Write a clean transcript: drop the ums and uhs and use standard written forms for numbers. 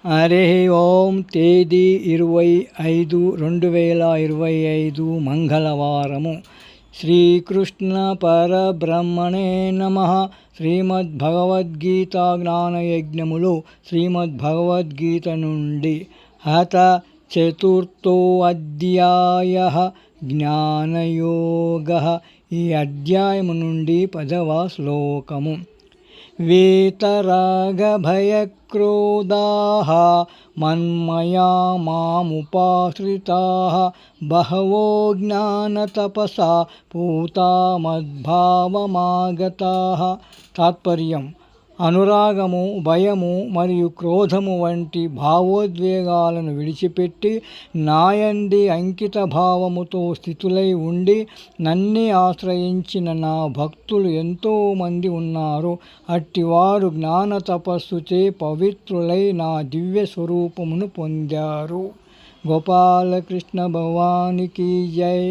హరి ఓం. తేదీ 25/2025 మంగళవారము. శ్రీకృష్ణ పరబ్రహ్మణే నమః. శ్రీమద్భగవద్గీత జ్ఞానయజ్ఞములు. శ్రీమద్భగవద్గీత నుండి అథ చతుర్థోऽధ్యాయః జ్ఞానయోగః. ఈ అధ్యాయము నుండి 10వ శ్లోకము. వీతరాగభయక్రోధాః మన్మయా మాముపాశ్రితాః బహవో జ్ఞానతపసా పూతా మద్భావమాగతాః. తాత్పర్యం: అనురాగము, భయము మరియు క్రోధము వంటి భావోద్వేగాలను విడిచిపెట్టి నాయంది అంకిత భావముతో స్థితులై ఉండి నన్నే ఆశ్రయించిన నా భక్తులు ఎంతోమంది ఉన్నారు. అట్టివారు జ్ఞాన తపస్సుచే పవిత్రులై నా దివ్య స్వరూపమును పొందారు. గోపాలకృష్ణ భగవానికి జై.